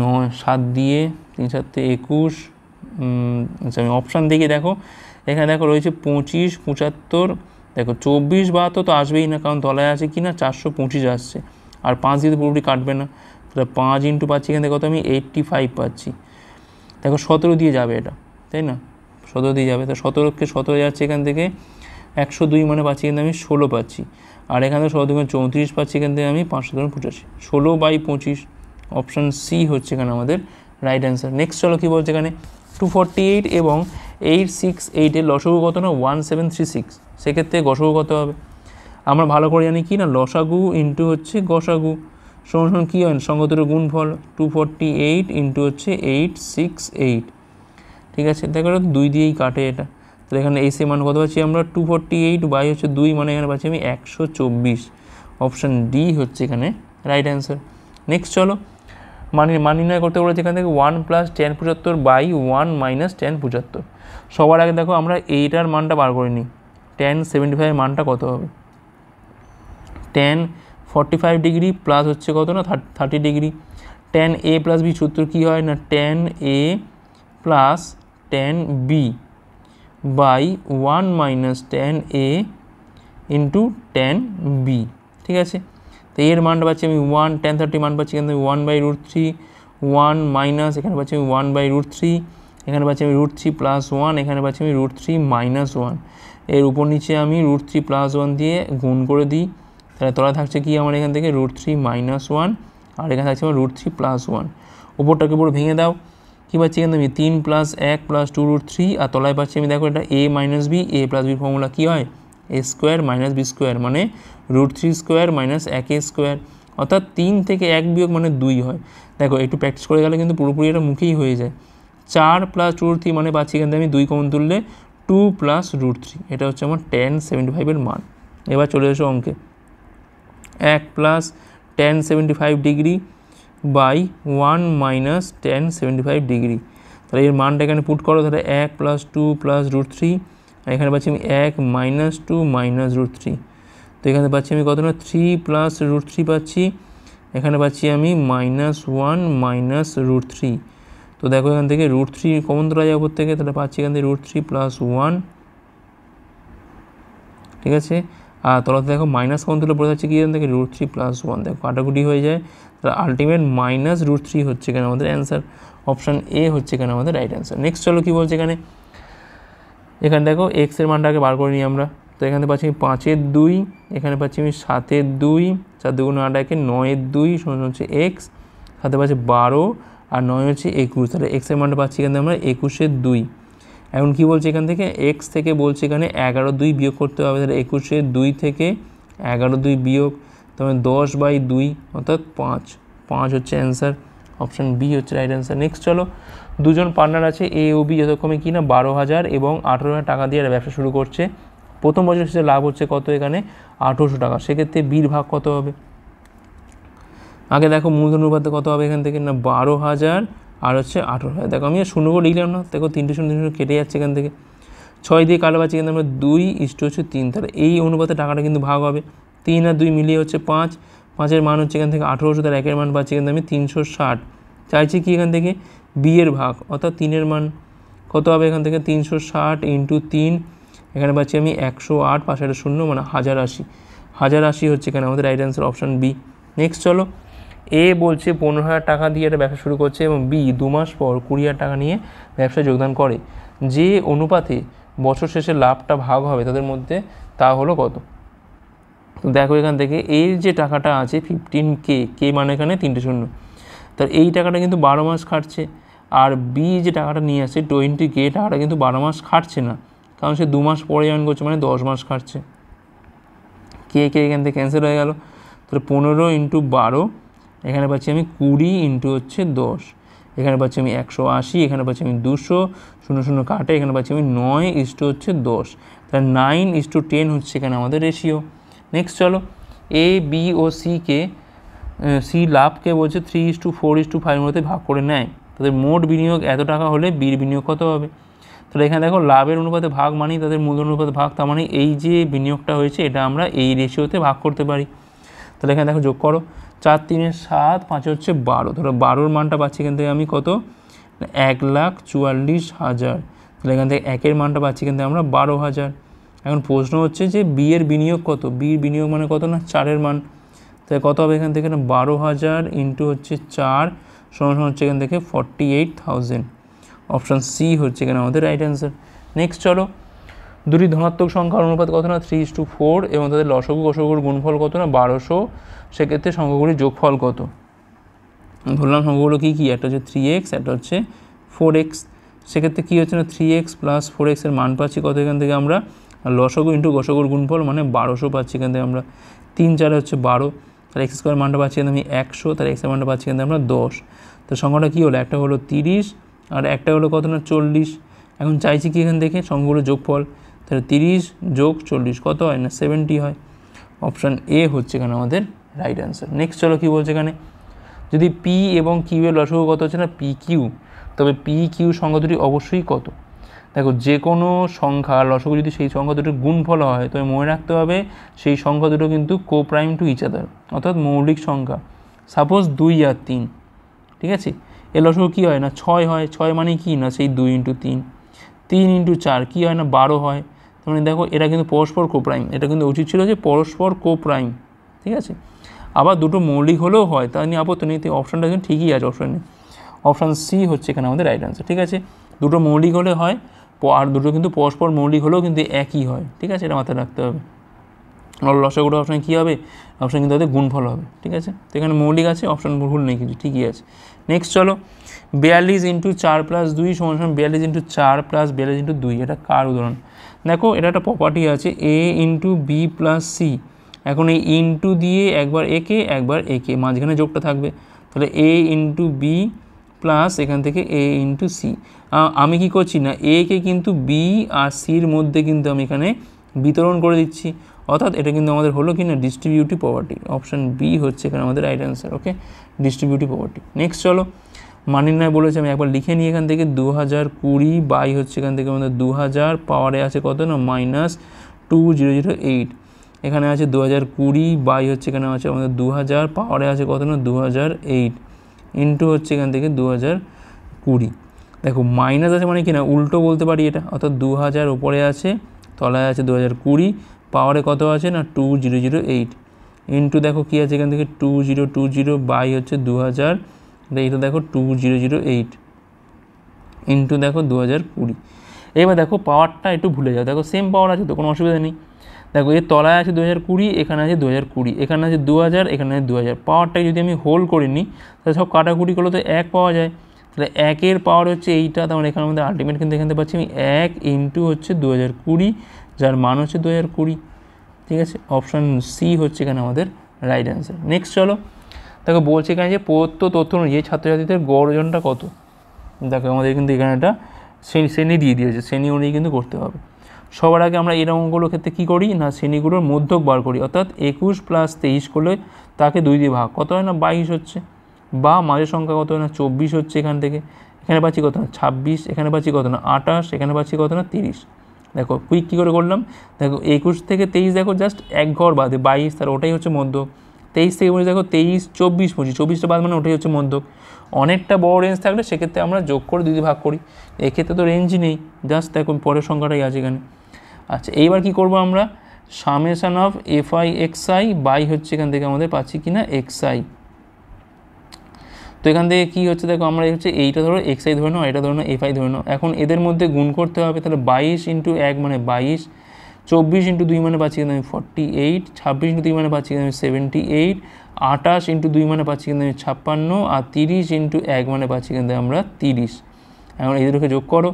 S1: 9, 7 দিয়ে 3 7 21, আচ্ছা আমি অপশান দেখি, দেখো এখানে দেখো রয়েছে 25, 75, দেখো 24, 72 তো আসবেই না, কারণ তলায় আছে কি না 425 আসছে, আর 5 দিয়ে তো পুরোপুরি কাটবে না, তাহলে 5 ইন্টু পাচ্ছি এখান থেকে কত আমি 85 পাচ্ছি। দেখো 17 দিয়ে যাবে এটা, তাই না, 17 দিয়ে যাবে, তো 17কে 17 যাচ্ছে এখান থেকে 102, মানে পাচ্ছি কিন্তু আমি 16 পাচ্ছি, আর এখানে 17 34 পাচ্ছি, এখান থেকে আমি 585, 16/25, অপশান সি হচ্ছে এখানে আমাদের রাইট অ্যান্সার। নেক্সট চলো কী বলছে এখানে, 248 এবং 868 এর লসাগু কত না 1736, সেক্ষেত্রে গসাগু কত হবে? আমরা ভালো করে জানি কি না, লসাগু ইন্টু হচ্ছে গসাগু সমান কী হয়, সঙ্গতের গুণফল, 248 ইন্টু হচ্ছে 868, ঠিক আছে, দেখো 2 দিয়েই কাটে এটা, তাহলে এখানে এই সে মান কত পাচ্ছি আমরা 248 বাই হচ্ছে 2, মানে এখানে পাচ্ছি আমি 124, অপশান ডি হচ্ছে এখানে রাইট অ্যান্সার। নেক্সট চলো মান নির্ণয় করতে বলেছে এখান থেকে 1 + tan 75 বাই 1 - tan 75। সবার আগে দেখো আমরা এইটার মানটা বার করে নিই, tan 75 মানটা কত হবে, tan 45 ডিগ্রি প্লাস হচ্ছে কত না 30 ডিগ্রি, tan a + b সূত্র কী হয় না tan a plus tan b by 1 - tan a into tan b, ঠিক আছে, তো এর মানটা পাচ্ছি আমি 1, tan 30 মান পাচ্ছি কিন্তু 1/√3, 1 মাইনাস এখানে পাচ্ছি আমি 1/√3, এখানে পাচ্ছি আমি √3 + 1, এখানে পাচ্ছি আমি √3 - 1, এর উপর নিচে আমি √3 + 1 দিয়ে গুণ করে দিই, তাহলে তলায় থাকছে কি আমার এখান থেকে √3 - 1, আর এখানে থাকছে আমার √3 + 1, উপরটাকে পুরো ভেঙে দাও, কী পাচ্ছি এখানে আমি 3 + 1 + 2 √3, আর তলায় পাচ্ছি আমি দেখো এটা a - b, a + b formula কী হয় a² - b², মানে √3² - 1a², অর্থাৎ 3 থেকে 1 বিয়োগ মানে 2 হয়। দেখো একটু প্র্যাকটিস করে গেলে কিন্তু পুরোপুরি এটা মুখেই হয়ে যায়। 4 + 2√3 মানে পাচ্ছি এখান থেকে আমি 2 কমন তুললে 2 + √3, এটা হচ্ছে আমার tan 75 এর মান। এবার চলে এসো অঙ্কে, 1 + tan 75 degree by 1 - tan 75 degree, তাহলে এর মানটা এখানে পুট করো, তাহলে 1 + 2 + √3, আর এখানে পাচ্ছি আমি 1 - 2 - √3, তো এখানে পাচ্ছি আমি কত না 3 + √3 পাচ্ছি, এখানে পাচ্ছি আমি -1 - √3, তো দেখো এখান থেকে √3 কমন তোলা যায় উপর থেকে, তাহলে পাচ্ছি এখান থেকে √3 + 1, ঠিক আছে, আর তলাতে দেখো মাইনাস কমন তুলে পড়ে যাচ্ছে কি এখান থেকে √3 + 1, দেখো কাটাকুটি হয়ে যায়, তাহলে আলটিমেট -√3 হচ্ছে এখানে আমাদের অ্যান্সার, অপশান এ হচ্ছে এখানে আমাদের রাইট অ্যান্সার। নেক্সট চলো কী বলছে এখানে, এখানে দেখো এক্স এর মানটাকে বার করে নিই আমরা, তো এখানে পাচ্ছি আমি 5-এর 2, এখানে পাচ্ছি আমি 7-এর 2, 4 × 8 = 9-এর 2 সমান হচ্ছে এক্স, সাথে পাচ্ছি 12 আর 9 হচ্ছে 21, তাহলে এক্সের মানটা পাচ্ছি এখানে আমরা 21-এর 2। এখন কী বলছে এখান থেকে এক্স থেকে বলছে এখানে 11/2 বিয়োগ করতে হবে, তাহলে 21-এর 2 থেকে 11/2 বিয়োগ, তবে 10/2 অর্থাৎ 5 হচ্ছে অ্যান্সার, অপশান বি হচ্ছে রাইট অ্যান্সার। নেক্সট চলো, দুজন পার্টনার আছে এ ও বি, যতক্ষণে কি না 12,000 এবং 18,000 টাকা দিয়ে ব্যবসা শুরু করছে, প্রথম বছর শেষে লাভ হচ্ছে কত এখানে 1800 টাকা, সেক্ষেত্রে বির ভাগ কত হবে? আগে দেখো মূলধন অনুপাতে কত হবে এখান থেকে না 12,000 আর হচ্ছে 18,000, দেখো আমি শূন্য করে লিখলাম না, দেখো 3টে শূন্য কেটে যাচ্ছে এখান থেকে, 6 দিয়ে কালো পাচ্ছি কিন্তু আমরা 2:3, তাহলে এই অনুপাতে টাকাটা কিন্তু ভাগ হবে, 3 আর 2 মিলিয়ে হচ্ছে 5, 5-এর মান হচ্ছে এখান থেকে 1800, তার 1-এর মান পাচ্ছি কিন্তু আমি 360, চাইছি কি এখান থেকে বি এর ভাগ, অর্থাৎ 3-এর মান কত হবে এখান থেকে 360 × 3, এখানে পাচ্ছি আমি 108, পাশে একটা শূন্য মানে 1080 হচ্ছে এখানে আমাদের right answer, option B. Next চলো, এ বলছে 15,000 টাকা দিয়ে একটা ব্যবসা শুরু করছে এবং বি 2 মাস পর 20,000 টাকা নিয়ে ব্যবসায় যোগদান করে, যে অনুপাতে বছর শেষে লাভটা ভাগ হবে তাদের মধ্যে তা হলো কত? তো দেখো এখান থেকে এর যে টাকাটা আছে 15K, কে মানে এখানে 3টে শূন্য, তার এই টাকাটা কিন্তু 12 মাস খাটছে, আর বি যে টাকাটা নিয়ে আসছে 20K, টাকাটা কিন্তু 12 মাস খাটছে না, কারণ সে 2 মাস পরে জয়েন করছে, মানে 10 মাস খাটছে, কে এখান থেকে ক্যান্সেল হয়ে গেল, তাহলে 15 × 12, এখানে পাচ্ছি আমি 20 ইন্টু হচ্ছে 10, এখানে পাচ্ছি আমি 180, এখানে পাচ্ছি আমি 200, 0 কাটে, এখানে পাচ্ছি আমি 9:10, তাহলে 9:10 হচ্ছে এখানে আমাদের রেশিও। নেক্সট চলো, এ বি ও সি লাভকে বলছে 3:4:5 মধ্যে ভাগ করে নেয়, তাদের মোট বিনিয়োগ এত টাকা হলে বির বিনিয়োগ কত হবে? তাহলে এখানে দেখো লাভের অনুপাতে ভাগ মানেই তাদের মূলধন অনুপাতে ভাগ, তার মানে এই যে বিনিয়োগটা হয়েছে এটা আমরা এই রেশিওতে ভাগ করতে পারি। তাহলে এখানে দেখো যোগ করো, 4 3 7, 5 হচ্ছে 12, ধরো 12-র মানটা পাচ্ছি এখান থেকে আমি কত, 1,44,000। তাহলে এখান থেকে 1-এর মানটা পাচ্ছি কিন্তু আমরা 12,000। এখন প্রশ্ন হচ্ছে যে বি এর বিনিয়োগ কত, বির বিনিয়োগ মানে কত না 4-এর মান, তাহলে কত হবে এখান থেকে না 12,000 ইন্টু হচ্ছে 4 সমান হচ্ছে এখান থেকে 48,000। অপশান সি হচ্ছে এখানে আমাদের রাইট অ্যান্সার। নেক্সট চলো, দুটি ধনাত্মক সংখ্যার অনুপাত কত না 3:4 এবং তাদের লসাগু গসাগুর গুণফল কত না 1200, সেক্ষেত্রে সংখ্যাগুলির যোগফল কত। ধরলাম সংখ্যাগুলো কী কী, একটা হচ্ছে 3x, একটা হচ্ছে 4x। সেক্ষেত্রে কী হচ্ছে না 3x প্লাস 4x এর মান পাচ্ছি কত এখান থেকে আমরা, লসাগু ইন্টু গসাগুর গুণফল মানে 1200 পাচ্ছি এখান থেকে আমরা। 3 4 হচ্ছে 12, তাহলে এক্স স্কোয়ার মানটা পাচ্ছি আমি 100, তাহলে এক্সের মানটা পাচ্ছি কিন্তু আমরা 10। তো সংখ্যাটা কী হলো, একটা হলো 30 আর একটা হলো কত না 40। এখন চাইছি কি এখান থেকে সংখ্যাগুলো যোগফল, তাহলে 30 যোগ 40 কত হয় না 70 হয়। অপশান এ হচ্ছে এখানে আমাদের রাইট অ্যান্সার। নেক্সট চলো কী বলছে এখানে, যদি পি এবং কিউ এর লসাগু কত হচ্ছে না পি কিউ, তবে পি কিউ সংখ্যা দুটি অবশ্যই কত। দেখো যে কোনো সংখ্যার লসাগু যদি সেই সংখ্যা দুটোর গুণফল হয় তবে মনে রাখতে হবে সেই সংখ্যা দুটো কিন্তু কোপ্রাইম টু ইচ আদার, অর্থাৎ মৌলিক সংখ্যা। সাপোজ 2 আর 3, ঠিক আছে, এর লসাগু কী হয় না 6 হয়, 6 মানে কি না সেই 2 × 3, 3 × 4 কী হয় না 12 হয়। তার মানে দেখো এরা কিন্তু পরস্পর কোপ্রাইম, এটা কিন্তু উচিত ছিল যে পরস্পর কোপ্রাইম, ঠিক আছে। আবার দুটো মৌলিক হলেও হয়, তা নিয়ে আপত্তি নেই, অপশানটা কিন্তু ঠিকই আছে অপশানে। অপশান সি হচ্ছে এখানে আমাদের রাইট অ্যান্সার, ঠিক আছে। দুটো মৌলিক হলে হয়, আর দুটো কিন্তু পরস্পর মৌলিক হলেও কিন্তু একই হয়, ঠিক আছে, এটা মাথায় রাখতে হবে। লসাগুটা অপশানে কী হবে, অপশান কিন্তু তাদের গুণফল হবে, ঠিক আছে। তো এখানে মৌলিক আছে, অপশান ভুল নেই কিছু, ঠিকই আছে। নেক্সট চলো, 42 × 4 + 2 = 42 × 4 + 42 × 2, এটা কার উদাহরণ। দেখো এটা একটা প্রপার্টি আছে a × b + c। এখন এই ইন্টু দিয়ে একবার একে একবার একে, মাঝখানে যোগটা থাকবে, তাহলে a × b প্লাস এখান থেকে a × c। আমি কি করছি না a কে কিন্তু b আর c এর মধ্যে কিন্তু আমি এখানে বিতরণ করে দিচ্ছি, অর্থাৎ এটা কিন্তু আমাদের হলো কি না ডিস্ট্রিবিউটিভ প্রপার্টি। অপশান বি হচ্ছে এখানে আমাদের রাইট অ্যান্সার, ওকে, ডিস্ট্রিবিউটিভ প্রপার্টি। নেক্সট চলো, মান নির্ণয় বলেছে, আমি একবার লিখে নিই এখান থেকে 2020 বাই হচ্ছে এখান থেকে আমাদের 2000, পাওয়ারে আছে কত না -2008। এখানে আছে 2020 বাই হচ্ছে এখানে আছে আমাদের 2000, পাওয়ারে আছে কত না 2008, ইন্টু হচ্ছে এখান থেকে 2020। দেখো মাইনাস আছে মানে কি না উল্টো বলতে পারি এটা, অর্থাৎ 2000 উপরে আছে, তলায় আছে 2020, পাওয়ারে কত আছে না 2008, ইন্টু দেখো কী আছে এখান থেকে 2020 বাই হচ্ছে 2000, এইটা দেখো 2008 ইন্টু দেখো 2020। এবার দেখো পাওয়ারটা একটু ভুলে যাও, দেখো সেম পাওয়ার আছে তো কোনো অসুবিধা নেই। দেখো এর তলায় আছে 2020, এখানে আছে 2020, এখানে আছে 2000, এখানে আছে 2000। পাওয়ারটাকে যদি আমি হোল্ড করে নিই তাহলে সব কাটাকুটি করলে তো 1 পাওয়া যায়, তাহলে 1-এর পাওয়ার হচ্ছে এইটা, তার মানে এখানে আমাদের আলটিমেট কিন্তু এখানে পাচ্ছি আমি 1 ইন্টু হচ্ছে 2020, যার মান হচ্ছে 2020, ঠিক আছে। অপশান সি হচ্ছে এখানে আমাদের রাইট অ্যান্সার। নেক্সট চলো, দেখো বলছে এখানে যে প্রদত্ত তথ্য অনুযায়ী ছাত্রছাত্রীদের গড় ওজনটা কত। দেখো আমাদের কিন্তু এখানে একটা শ্রেণী দিয়ে দিয়েছে, শ্রেণী অনুযায়ী কিন্তু করতে হবে। সবার আগে আমরা এরকমগুলোর ক্ষেত্রে কী করি না শ্রেণীগুলোর মধ্যক বার করি, অর্থাৎ 21 + 23 করলে তাকে 2 দিয়ে ভাগ, কত হয় না 22 হচ্ছে, বা মাঝের সংখ্যা কত হয় না 24 হচ্ছে, এখান থেকে এখানে পাচ্ছি কত না 26, এখানে পাচ্ছি কত না 28, এখানে পাচ্ছি কত না 30। দেখো কুইক কী করে করলাম, দেখো 21 থেকে 23 দেখো জাস্ট এক ঘর বাদে 22, তার ওটাই হচ্ছে মধ্যক। 23 থেকে 25 দেখো 23, 24, 25, 24টা বাদ মানে ওটাই হচ্ছে মধ্যক। অনেকটা বড় রেঞ্জ থাকলে সেক্ষেত্রে আমরা যোগ করে 2 দিয়ে ভাগ করি, এক্ষেত্রে তো রেঞ্জ নেই, জাস্ট দেখো পরের সংখ্যাটাই আছে এখানে। আচ্ছা এইবার কি করব আমরা, summation of fi xi by হচ্ছে এখান থেকে আমাদের পাচ্ছি কি না xi। তো এখান থেকে কী হচ্ছে দেখো আমরা হচ্ছে এইটা ধরো xi ধরে নাও, এটা ধরে নাও fi ধরে নাও। এখন এদের মধ্যে গুণ করতে হবে, তাহলে 22 × 1 মানে 22, 24 × 2 মানে পাচ্ছি কিন্তু আমি 48, 26 × 3 মানে পাচ্ছি কিন্তু আমি 78, 28 × 2 মানে পাচ্ছি কিন্তু আমি 56, আর 30 × 1 মানে পাচ্ছি কিন্তু আমরা 30। এখন এদেরকে যোগ করো,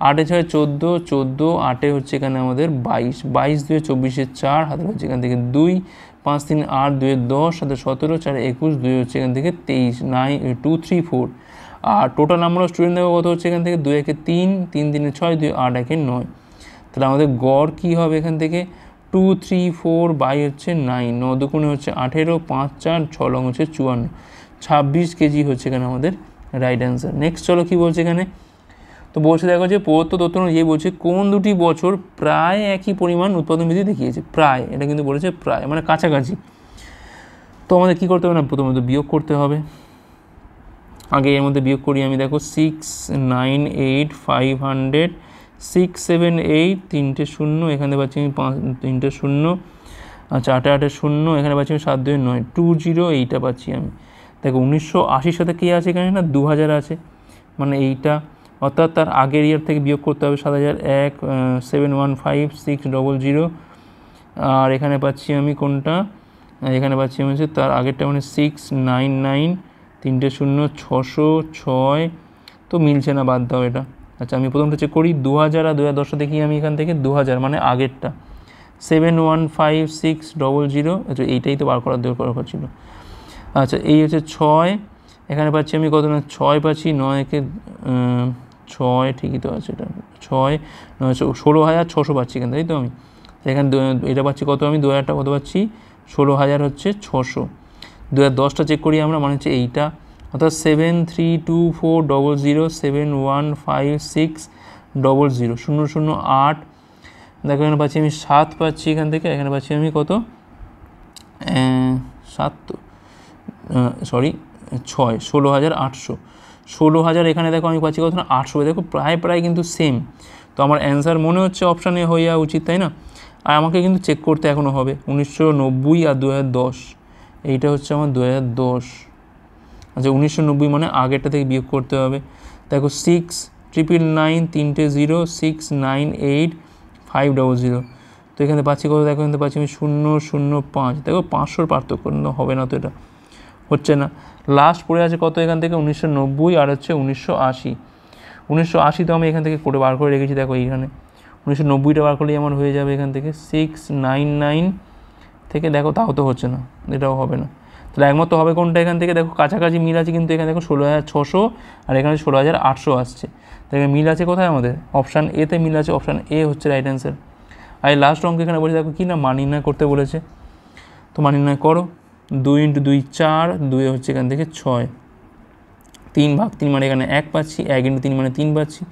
S1: 8 × 6 14, 14, 8 হচ্ছে এখানে আমাদের 22, 22 2 24 4, হাতে হচ্ছে এখান থেকে 2, 5 3 8 2 10, সাথে 17 4 21, 2 হচ্ছে এখান থেকে 23, 9 2 3 4। আর টোটাল নাম্বার অফ স্টুডেন্ট দেখো কত হচ্ছে এখান থেকে 2 1 3, 3 3 6, 2 8 1 9। তাহলে আমাদের গড় কী হবে এখান থেকে 2 3 4 বাই হচ্ছে 9, 9 দুগুণে হচ্ছে 18, 5 4 6 লং হচ্ছে 54, 26 কেজি হচ্ছে এখানে আমাদের রাইট অ্যান্সার। নেক্সট চলো কী বলছে এখানে, তো বলছে দেখো যে প্রদত্ত তথ্য অনুযায়ী বলছে কোন দুটি বছর প্রায় একই পরিমাণ উৎপাদন বৃদ্ধি দেখিয়েছে, প্রায়, এটা কিন্তু বলেছে প্রায় মানে কাছাকাছি। তো আমাদের কী করতে হবে না, প্রথমত বিয়োগ করতে হবে। আগে এর মধ্যে বিয়োগ করি আমি, দেখো 6 9 8 500 6 7 8 তিনটে শূন্য, এখানে পাচ্ছি আমি তিনটে শূন্য, আচ্ছা 8 8 শূন্য, এখানে পাচ্ছি আমি 7 2 9 20, এইটা পাচ্ছি আমি। দেখো 1980 সাথে কী আছে এখানে না 2000 আছে, মানে এইটা, অর্থাৎ তার আগের ইয়ার থেকে বিয়োগ করতে হবে 7001 715600, আর এখানে পাচ্ছি আমি কোনটা, এখানে পাচ্ছি আমি হচ্ছে তার আগেরটা মানে 699 তিনটে শূন্য 606, তো মিলছে না, বাদ দাও এটা। আচ্ছা আমি প্রথমটা চেক করি 2000 আর 2010 দেখি আমি এখান থেকে 2000 মানে আগেরটা 715600, আচ্ছা এইটাই তো বার করার দরকার ছিল। আচ্ছা এই হচ্ছে 6, এখানে পাচ্ছি আমি কত না 6 পাচ্ছি, 9কে 6 ঠিকই তো আছে, এটা 6 9 16,600 পাচ্ছি এখান থেকে, তাই তো আমি এখানে এটা পাচ্ছি কত, আমি 2000টা কত পাচ্ছি 16,000 হচ্ছে 600। 2010টা চেক করি আমরা, মানে হচ্ছে এইটা, অর্থাৎ 732400 715600 008, দেখো এখানে পাচ্ছি আমি 7 পাচ্ছি এখান থেকে, এখানে পাচ্ছি আমি কত 7 তো সরি 6 16,800, 16,000 এখানে দেখো আমি পাচ্ছি কত না 800, দেখো প্রায় প্রায় কিন্তু সেম। তো আমার অ্যান্সার মনে হচ্ছে অপশানে হয়ে যাওয়া উচিত, তাই না? আর আমাকে কিন্তু চেক করতে এখনও হবে 1990 আর 2010, এইটা হচ্ছে আমার 2010। আচ্ছা 1990 মানে আগেরটা থেকে বিয়োগ করতে হবে। দেখো 6 999 তিনটে 0 698 500, তো এখানে পাচ্ছি কত, দেখো এখানে পাচ্ছি আমি 005, দেখো 500 পার্থক্য হবে না, তো এটা হচ্ছে না। লাস্ট পড়ে আছে কত এখান থেকে 1990 আর হচ্ছে 1980, 1980 তো আমি এখান থেকে করে বার করে রেখেছি, দেখো এইখানে 1990টা বার করলেই আমার হয়ে যাবে এখান থেকে 699 থেকে, দেখো তাও তো হচ্ছে না, এটাও হবে না। তাহলে একমত হবে কোনটা এখান থেকে, দেখো কাছাকাছি মিল আছে, কিন্তু এখানে দেখো 16,600 আর এখানে 16,800 আসছে, দেখো মিল আছে কোথায় আমাদের, অপশান এতে মিল আছে, অপশান এ হচ্ছে রাইট অ্যান্সার। আর এই লাস্ট অঙ্ক এখানে বলছে দেখো কি না মান নির্ণয় করতে বলেছে, তো মান নির্ণয় করো। 2 × 2 4, 2 হচ্ছে এখান থেকে 6, 3 ভাগ 3 মানে এখানে 1 পাচ্ছি, 1 × 3 মানে 3 পাচ্ছি,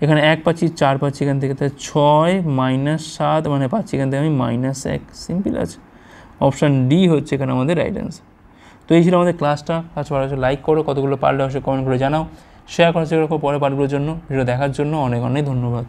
S1: এখানে 1 পাচ্ছি, 4 পাচ্ছি এখান থেকে, তাই 6 - 7 মানে পাচ্ছি এখান থেকে আমি -1, সিম্পল আছে, অপশান ডি হচ্ছে এখানে আমাদের রাইট অ্যান্সার। তো এই ছিল আমাদের ক্লাসটা, কাজ ভালো লাগলে লাইক করো, কতগুলো পারলে অবশ্যই কমেন্ট করে জানাও, শেয়ার করার চেষ্টা করো পরের পার্টগুলোর জন্য। ভিডিও দেখার জন্য অনেক অনেক ধন্যবাদ।